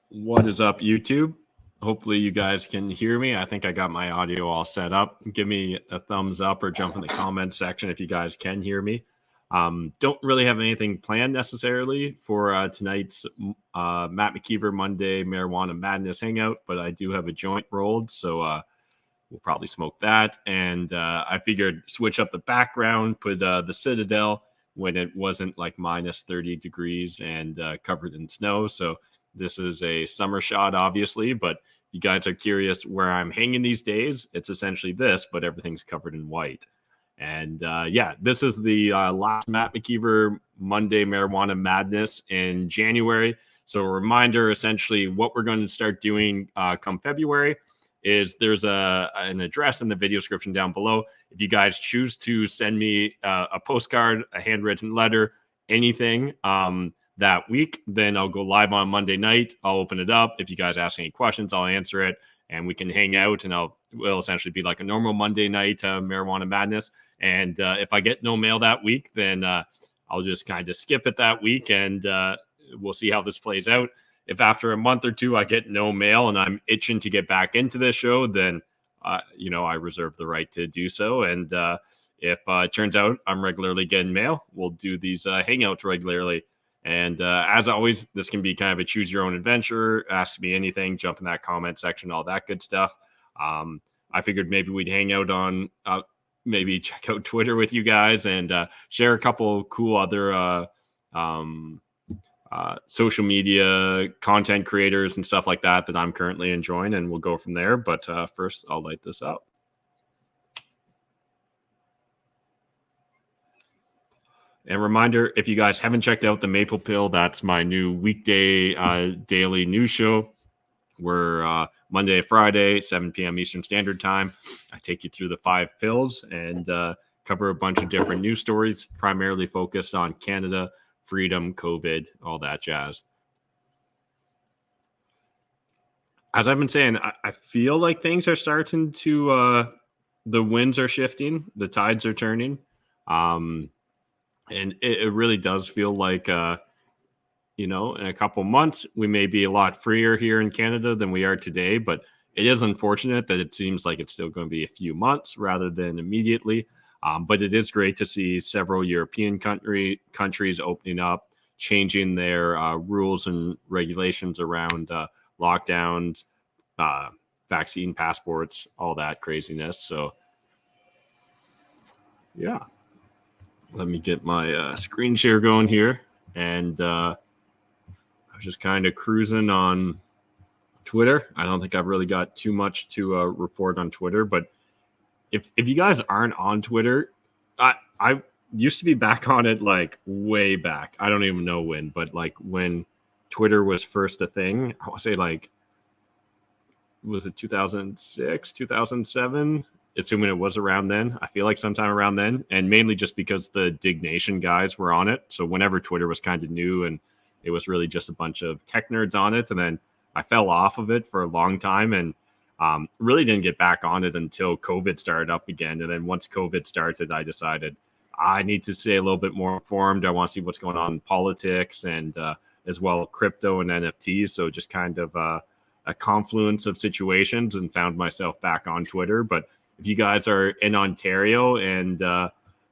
What is up, YouTube? Hopefully you guys can hear me. I think I got my audio all set up. Give me a thumbs up or jump in the comments section if you guys can hear me. Don't really have anything planned necessarily for tonight's Matt McKeever Monday Marijuana Madness Hangout, but I do have a joint rolled, so we'll probably smoke that. And I figured switch up the background, put the Citadel when it wasn't like minus 30 degrees and covered in snow. So this is a summer shot, obviously, but if you guys are curious where I'm hanging these days, it's essentially this, but everything's covered in white. And yeah, this is the last Matt McKeever Monday Marijuana Madness in January. So a reminder, essentially, what we're going to start doing come February is there's an address in the video description down below. If you guys choose to send me a postcard, a handwritten letter, anything that week, then I'll go live on Monday night. I'll open it up. If you guys ask any questions, I'll answer it, and we can hang out, and will essentially be like a normal Monday night Marijuana Madness. And if I get no mail that week, then I'll just kind of skip it that week, and we'll see how this plays out. If after a month or two I get no mail and I'm itching to get back into this show, then I reserve the right to do so. And if it turns out I'm regularly getting mail, we'll do these hangouts regularly. And as always, this can be kind of a choose your own adventure. Ask me anything, jump in that comment section, all that good stuff. I figured maybe we'd hang out on, maybe check out Twitter with you guys and share a couple cool other social media content creators and stuff like that I'm currently enjoying, and we'll go from there. But first, I'll light this up. And reminder, if you guys haven't checked out the Maple Pill, that's my new weekday daily news show. We're Monday to Friday, 7 p.m. Eastern Standard Time. I take you through the 5 pills and cover a bunch of different news stories, primarily focused on Canada, freedom, COVID, all that jazz. As I've been saying, I feel like things are starting to, the winds are shifting, the tides are turning. And it really does feel like, in a couple months, we may be a lot freer here in Canada than we are today. But it is unfortunate that it seems like it's still going to be a few months rather than immediately. But it is great to see several European countries opening up, changing their rules and regulations around lockdowns, vaccine passports, all that craziness. So, yeah. Let me get my screen share going here. And I was just kind of cruising on Twitter. I don't think I've really got too much to report on Twitter. But if you guys aren't on Twitter, I used to be back on it like way back. I don't even know when, but like when Twitter was first a thing, I want to say like, was it 2006, 2007? Assuming it was around then. I feel like sometime around then, and mainly just because the Dig Nation guys were on it. So whenever Twitter was kind of new and it was really just a bunch of tech nerds on it, and then I fell off of it for a long time and really didn't get back on it until COVID started up again. And then once COVID started, I decided I need to stay a little bit more informed. I want to see what's going on in politics and as well crypto and NFTs. So just kind of a confluence of situations, and found myself back on Twitter. But if you guys are in Ontario and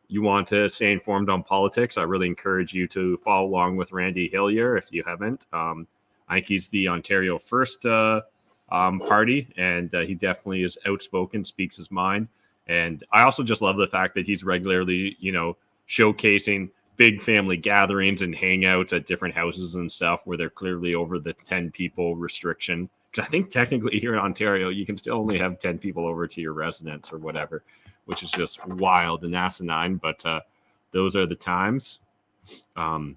you want to stay informed on politics, I really encourage you to follow along with Randy Hillier if you haven't. I think he's the Ontario First Party, and he definitely is outspoken, speaks his mind. And I also just love the fact that he's regularly, showcasing big family gatherings and hangouts at different houses and stuff where they're clearly over the 10 people restriction. I think technically here in Ontario, you can still only have 10 people over to your residence or whatever, which is just wild and asinine. But those are the times. I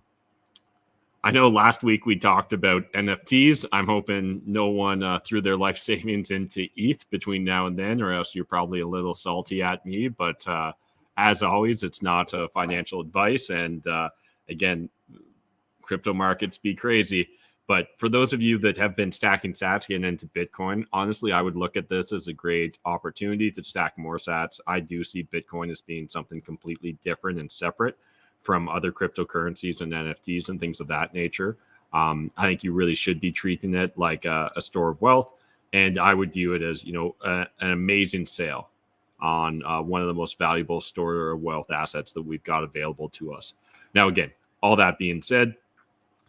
know last week we talked about NFTs. I'm hoping no one threw their life savings into ETH between now and then, or else you're probably a little salty at me. But as always, it's not financial advice. And again, crypto markets be crazy. But for those of you that have been stacking sats getting into Bitcoin, honestly, I would look at this as a great opportunity to stack more sats. I do see Bitcoin as being something completely different and separate from other cryptocurrencies and NFTs and things of that nature. I think you really should be treating it like a store of wealth. And I would view it as, an amazing sale on one of the most valuable store of wealth assets that we've got available to us. Now, again, all that being said,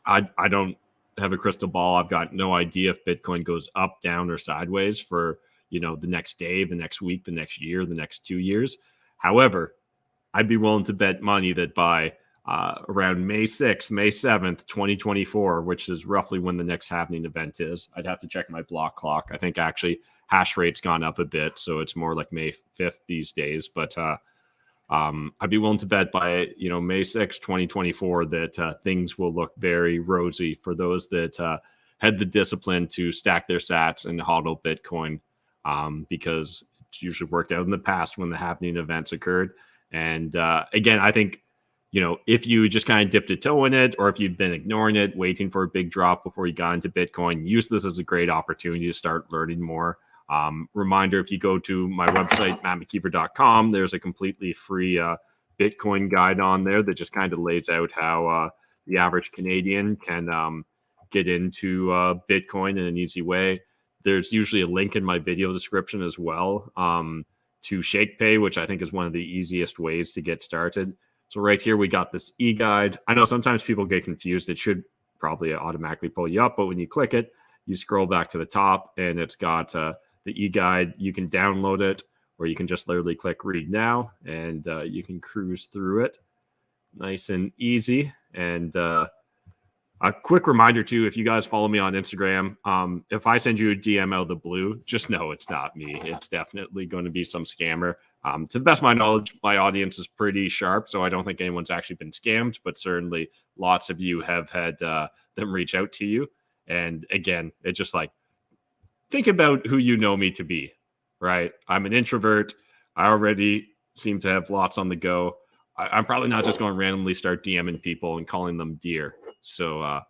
I don't have a crystal ball. I've got no idea if Bitcoin goes up, down, or sideways for, the next day, the next week, the next year, the next 2 years. However, I'd be willing to bet money that by around May 6th, May 7th, 2024, which is roughly when the next happening event is. I'd have to check my block clock. I think actually hash rate's gone up a bit, so it's more like May 5th these days. But I'd be willing to bet by, May 6th, 2024, that things will look very rosy for those that had the discipline to stack their sats and hodl Bitcoin, because it's usually worked out in the past when the happening events occurred. And again, I think, if you just kind of dipped a toe in it, or if you'd been ignoring it, waiting for a big drop before you got into Bitcoin, use this as a great opportunity to start learning more. Reminder, if you go to my website, mattmckeever.com, there's a completely free Bitcoin guide on there that just kind of lays out how the average Canadian can get into Bitcoin in an easy way. There's usually a link in my video description as well to Shakepay, which I think is one of the easiest ways to get started. So right here, we got this e-guide. I know sometimes people get confused. It should probably automatically pull you up, but when you click it, you scroll back to the top and it's got the e-guide. You can download it, or you can just literally click read now, and you can cruise through it nice and easy. And a quick reminder too, if you guys follow me on Instagram, if I send you a DM out of the blue, just know it's not me. It's definitely going to be some scammer. To the best of my knowledge, my audience is pretty sharp, so I don't think anyone's actually been scammed, but certainly lots of you have had them reach out to you. And again, it's just like, think about who you know me to be, right? I'm an introvert. I already seem to have lots on the go. I'm probably not just going to randomly start DMing people and calling them dear. So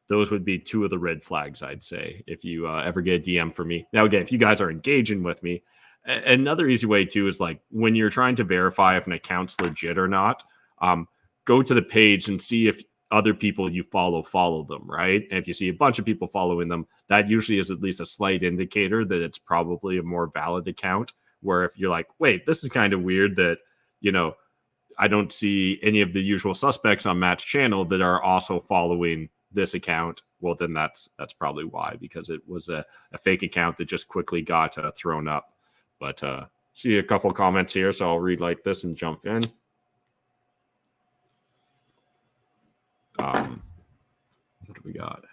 those would be two of the red flags, I'd say, if you ever get a DM for me. Now, again, if you guys are engaging with me, another easy way too is like when you're trying to verify if an account's legit or not, go to the page and see if other people you follow them, right? And if you see a bunch of people following them, that usually is at least a slight indicator that it's probably a more valid account. Where if you're like, wait, this is kind of weird that, I don't see any of the usual suspects on Matt's channel that are also following this account. Well, then that's probably why, because it was a fake account that just quickly got thrown up. But see a couple comments here, so I'll read like this and jump in. What do we got?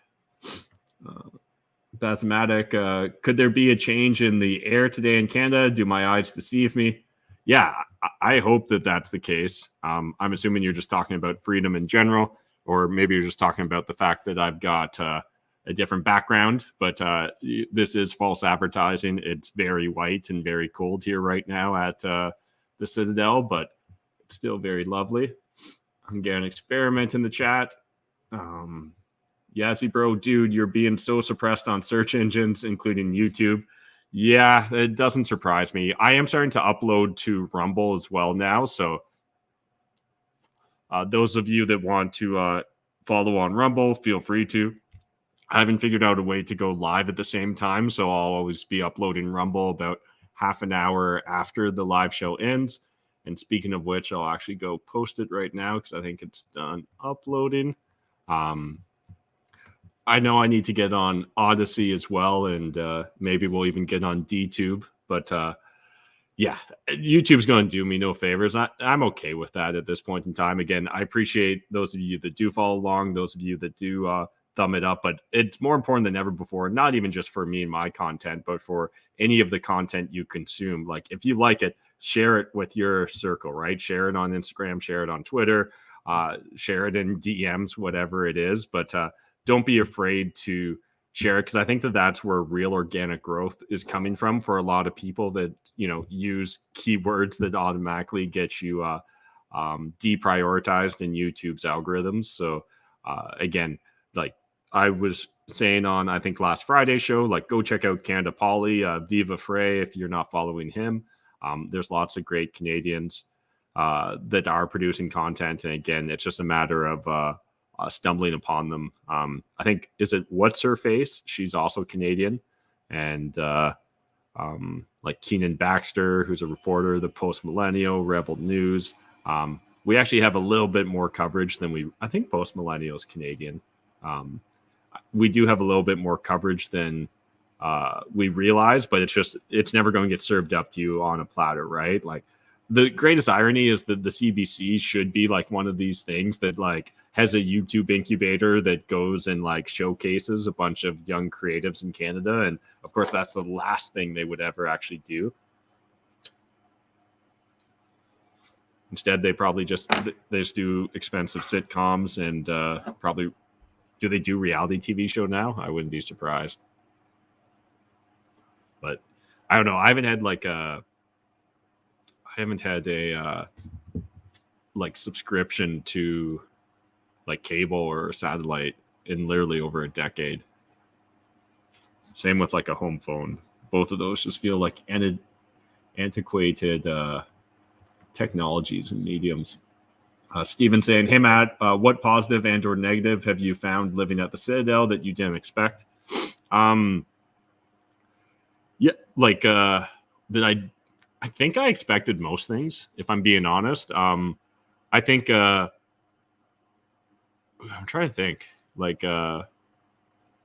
Basmatic, could there be a change in the air today in Canada? Do my eyes deceive me? Yeah, I hope that that's the case. I'm assuming you're just talking about freedom in general, or maybe you're just talking about the fact that I've got a different background. But this is false advertising. It's very white and very cold here right now at the Citadel, but it's still very lovely. I'm getting an experiment in the chat. Yazzie bro, dude, you're being so suppressed on search engines, including YouTube. Yeah, it doesn't surprise me. I am starting to upload to Rumble as well now. So those of you that want to follow on Rumble, feel free to. I haven't figured out a way to go live at the same time, so I'll always be uploading Rumble about half an hour after the live show ends. And speaking of which, I'll actually go post it right now because I think it's done uploading. I know I need to get on Odyssey as well, and maybe we'll even get on DTube. But yeah, YouTube's going to do me no favors. I'm okay with that at this point in time. Again, I appreciate those of you that do follow along, those of you that do thumb it up, but it's more important than ever before, not even just for me and my content, but for any of the content you consume. Like, if you like it, share it with your circle, right? Share it on Instagram, share it on Twitter, share it in DMs, whatever it is. But don't be afraid to share it, because I think that that's where real organic growth is coming from for a lot of people that, use keywords that automatically get you deprioritized in YouTube's algorithms. So again, like I was saying on, I think, last Friday's show, like, go check out Canada Poly, Viva Frey, if you're not following him. There's lots of great Canadians that are producing content. And again, it's just a matter of stumbling upon them. I think, is it What's Her Face? She's also Canadian. And like Keenan Baxter, who's a reporter, the Post Millennial, Rebel News. We actually have a little bit more coverage than I think Post Millennial is Canadian. We do have a little bit more coverage than we realize, but it's never going to get served up to you on a platter, right? Like, the greatest irony is that the CBC should be like one of these things that like has a YouTube incubator that goes and like showcases a bunch of young creatives in Canada. And of course, that's the last thing they would ever actually do. Instead, they probably just do expensive sitcoms and probably, do they do reality TV show now? I wouldn't be surprised. But I don't know. I haven't had a like subscription to like cable or satellite in literally over a decade. Same with like a home phone. Both of those just feel like antiquated technologies and mediums. Steven saying, hey Matt, what positive and or negative have you found living at the Citadel that you didn't expect? Yeah, like I think I expected most things, if I'm being honest. I think I'm trying to think, like, what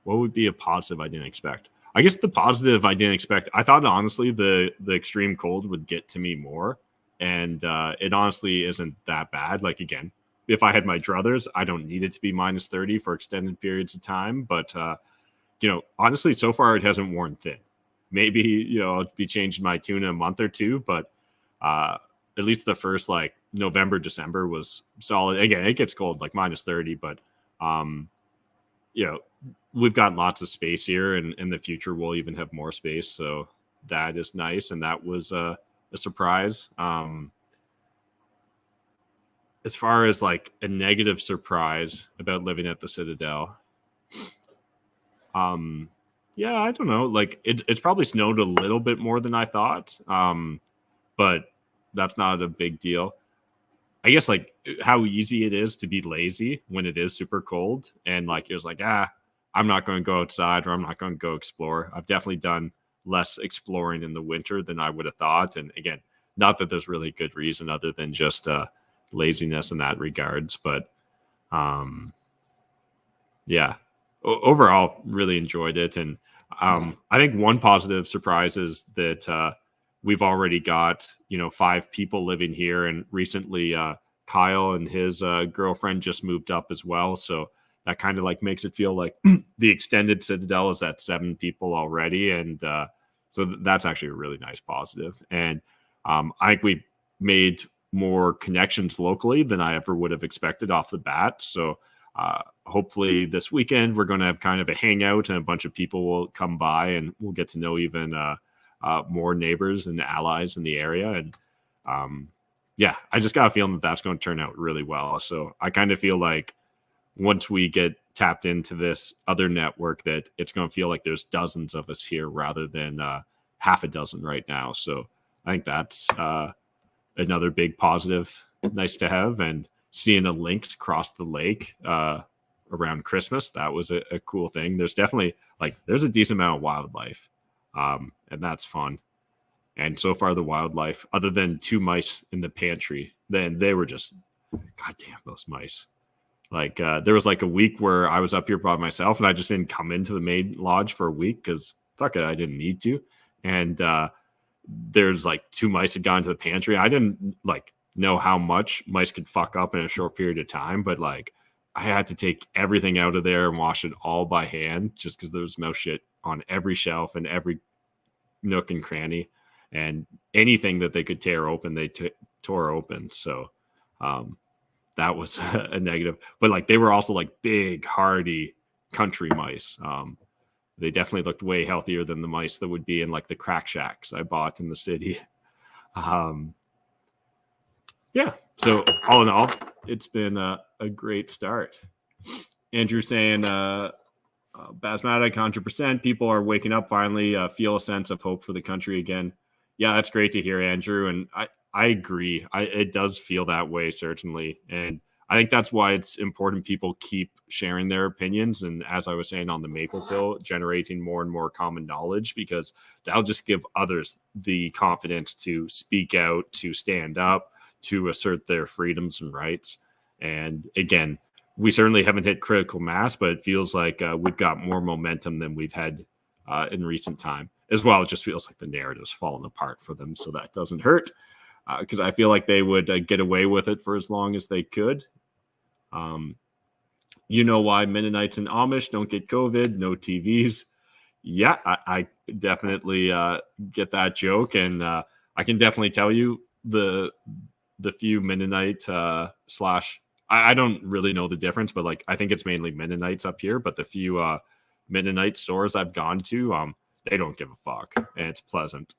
would be a positive I didn't expect? I guess the positive I didn't expect, I thought honestly the extreme cold would get to me more, and it honestly isn't that bad. Like, again, if I had my druthers, I don't need it to be minus 30 for extended periods of time. But honestly, so far it hasn't worn thin. Maybe, I'll be changing my tune in a month or two, but at least the first like November, December was solid. Again, it gets cold, like minus 30, but we've got lots of space here, and in the future we'll even have more space. So that is nice. And that was a surprise. As far as like a negative surprise about living at the Citadel, yeah, I don't know. Like it's probably snowed a little bit more than I thought. But that's not a big deal. I guess like how easy it is to be lazy when it is super cold, and like it's like, I'm not going to go outside, or I'm not going to go explore. I've definitely done less exploring in the winter than I would have thought. And again, not that there's really good reason other than just laziness in that regards. But yeah, overall, really enjoyed it. And I think one positive surprise is that we've already got 5 people living here, and recently Kyle and his girlfriend just moved up as well. So that kind of like makes it feel like the extended Citadel is at 7 people already, and so that's actually a really nice positive. And I think we made more connections locally than I ever would have expected off the bat. So hopefully this weekend we're going to have kind of a hangout, and a bunch of people will come by, and we'll get to know even more neighbors and allies in the area. And yeah, I just got a feeling that that's going to turn out really well. So I kind of feel like once we get tapped into this other network, that it's going to feel like there's dozens of us here rather than half a dozen right now. So I think that's another big positive, nice to have. And seeing a lynx cross the lake around Christmas, that was a cool thing. There's definitely there's a decent amount of wildlife, and that's fun. And so far the wildlife, other than 2 mice in the pantry, then they were just, goddamn, those mice. There was like a week where I was up here by myself, and I just didn't come into the main lodge for a week because fuck it, I didn't need to. And there's like 2 mice had gone to the pantry. I didn't know how much mice could fuck up in a short period of time, but I had to take everything out of there and wash it all by hand, just because there was mouse shit on every shelf and every nook and cranny, and anything that they could tear open, they tore open. So that was a negative. But they were also big, hardy country mice. They definitely looked way healthier than the mice that would be in the crack shacks I bought in the city. Yeah. So all in all, it's been a great start. Andrew saying, Basmatic, 100%. People are waking up finally, feel a sense of hope for the country again. Yeah, that's great to hear, Andrew. And I agree. It does feel that way, certainly. And I think that's why it's important people keep sharing their opinions. And as I was saying on the Maple Pill, generating more and more common knowledge, because that'll just give others the confidence to speak out, to stand up, to assert their freedoms and rights. And again, we certainly haven't hit critical mass, but it feels like we've got more momentum than we've had in recent time. As well, it just feels like the narrative's fallen apart for them, so that doesn't hurt. Because I feel like they would get away with it for as long as they could. You know why Mennonites and Amish don't get COVID, no TVs. Yeah, I definitely get that joke. And I can definitely tell you the few Mennonite slash, I don't really know the difference, but like I think it's mainly Mennonites up here. But the few Mennonite stores I've gone to, they don't give a fuck. And it's pleasant.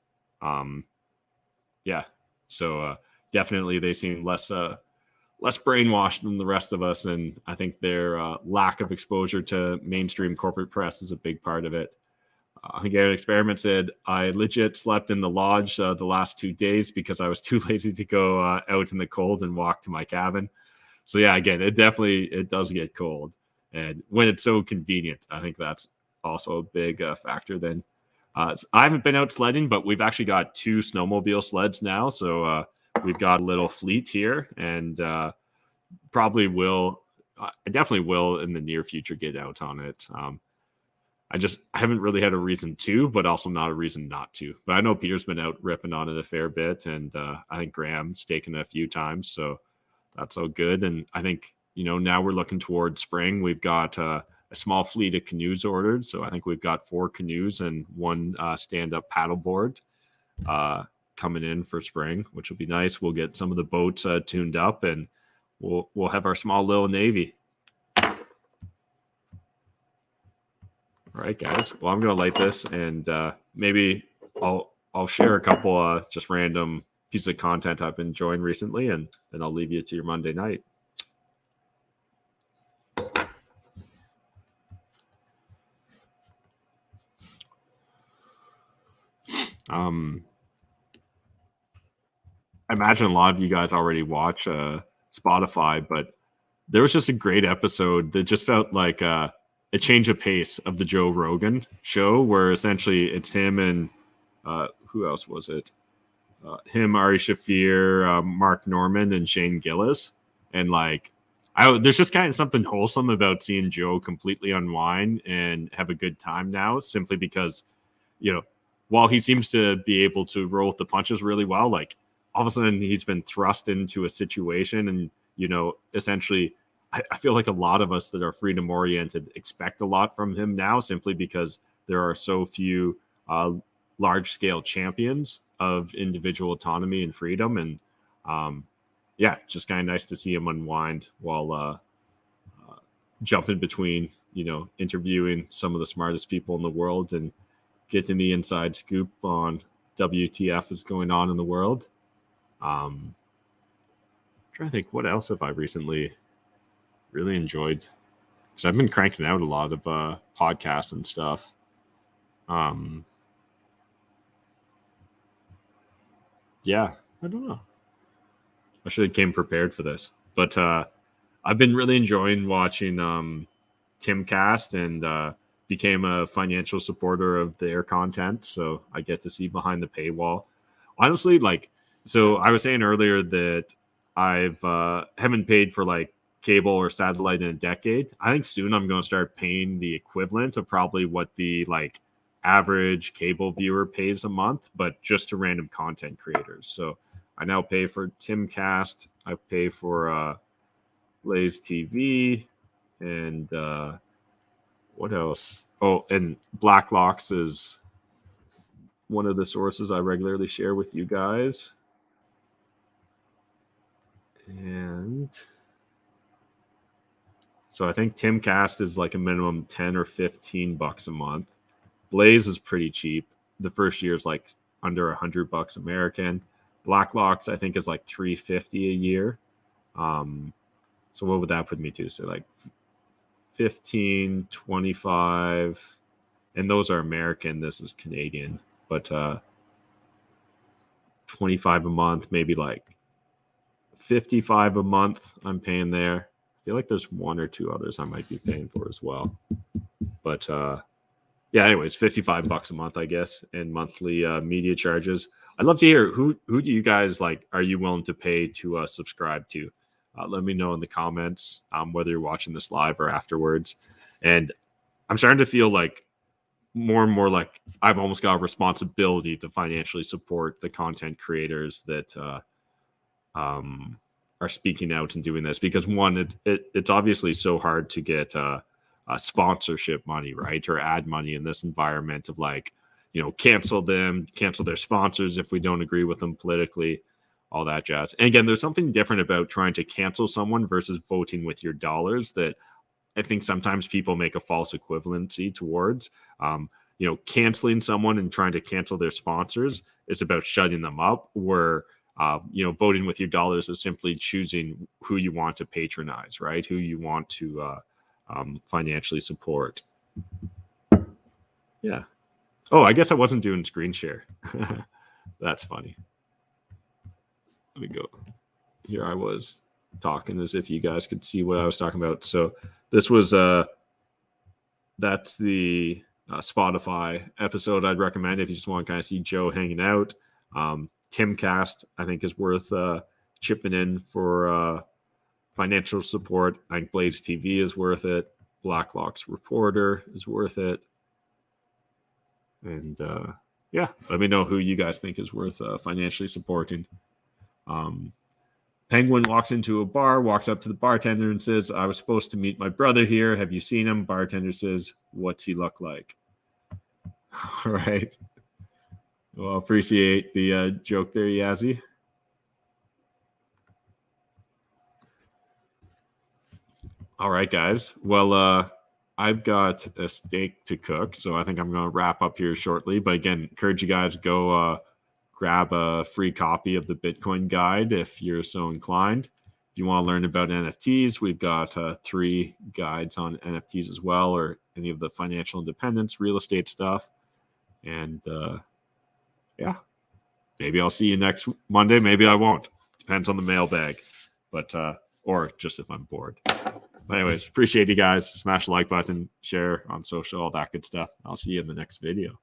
Yeah. So definitely they seem less brainwashed than the rest of us, and I think their lack of exposure to mainstream corporate press is a big part of it. Hungarian Experiment said, I legit slept in the lodge the last 2 days because I was too lazy to go out in the cold and walk to my cabin. So yeah, again, it does get cold. And when it's so convenient, I think that's also a big factor then. I haven't been out sledding, but we've actually got 2 snowmobile sleds now. So we've got a little fleet here, and I definitely will in the near future get out on it. I haven't really had a reason to, but also not a reason not to. But I know Peter's been out ripping on it a fair bit, and I think Graham's taken it a few times. So that's all good. And I think, now we're looking towards spring. We've got a small fleet of canoes ordered. So I think we've got 4 canoes and 1 stand-up paddleboard coming in for spring, which will be nice. We'll get some of the boats tuned up, and we'll have our small little navy. All right, guys. Well, I'm gonna light this, and maybe I'll share a couple just random pieces of content I've been enjoying recently, and then I'll leave you to your Monday night. I imagine a lot of you guys already watch Spotify, but there was just a great episode that just felt like a change of pace of the Joe Rogan show, where essentially it's him and who else was it? Him, Ari Shaffir, Mark Norman, and Shane Gillis. And like, there's just kind of something wholesome about seeing Joe completely unwind and have a good time now, simply because, while he seems to be able to roll with the punches really well, like all of a sudden he's been thrust into a situation, and essentially I feel like a lot of us that are freedom oriented expect a lot from him now, simply because there are so few large scale champions of individual autonomy and freedom. And just kind of nice to see him unwind while jumping between interviewing some of the smartest people in the world and getting the inside scoop on WTF is going on in the world. I'm trying to think, what else have I recently really enjoyed? Because I've been cranking out a lot of podcasts and stuff. Yeah, I don't know. I should have came prepared for this, but I've been really enjoying watching Timcast, and became a financial supporter of their content, so I get to see behind the paywall. Honestly, so I was saying earlier that I've haven't paid for like cable or satellite in a decade. I think soon I'm going to start paying the equivalent of probably what the like average cable viewer pays a month, but just to random content creators. So I now pay for Timcast. I pay for Blaze TV, and what else? Oh, and Blacklocks is one of the sources I regularly share with you guys. And so I think Timcast is like a minimum 10 or 15 bucks a month. Blaze is pretty cheap. The first year is like under $100 American. Blacklocks, I think, is like $350 a year. So what would that put me to? So like 15, 25, and those are American. This is Canadian, but 25 a month, maybe like $55 a month I'm paying there. I feel like there's one or two others I might be paying for as well. But yeah, anyways, $55 a month, I guess, and monthly media charges. I'd love to hear who do you guys like? Are you willing to pay to subscribe to? Let me know in the comments whether you're watching this live or afterwards. And I'm starting to feel like more and more like I've almost got a responsibility to financially support the content creators that are speaking out and doing this, because one, it's obviously so hard to get sponsorship money, right, or ad money in this environment of like, you know, cancel their sponsors if we don't agree with them politically, all that jazz. And again, there's something different about trying to cancel someone versus voting with your dollars that I think sometimes people make a false equivalency towards. You know, canceling someone and trying to cancel their sponsors is about shutting them up, where you know, voting with your dollars is simply choosing who you want to patronize, right? Who you want to financially support. Yeah. Oh, I guess I wasn't doing screen share. That's funny. Let me go. Here I was talking as if you guys could see what I was talking about. So this was that's the Spotify episode I'd recommend if you just want to kind of see Joe hanging out. Timcast, I think, is worth chipping in for financial support. I think Blades TV is worth it. Blacklock's Reporter is worth it. And yeah, let me know who you guys think is worth financially supporting. Penguin walks into a bar, walks up to the bartender and says, "I was supposed to meet my brother here. Have you seen him?" Bartender says, "What's he look like?" All right. Well, appreciate the joke there, Yazzie. All right, guys. Well, I've got a steak to cook, so I think I'm going to wrap up here shortly. But again, encourage you guys to go grab a free copy of the Bitcoin Guide if you're so inclined. If you want to learn about NFTs, we've got 3 guides on NFTs as well, or any of the financial independence, real estate stuff. And yeah, maybe I'll see you next Monday. Maybe I won't. Depends on the mailbag, but or just if I'm bored. But anyways, appreciate you guys. Smash the like button, share on social, all that good stuff. I'll see you in the next video.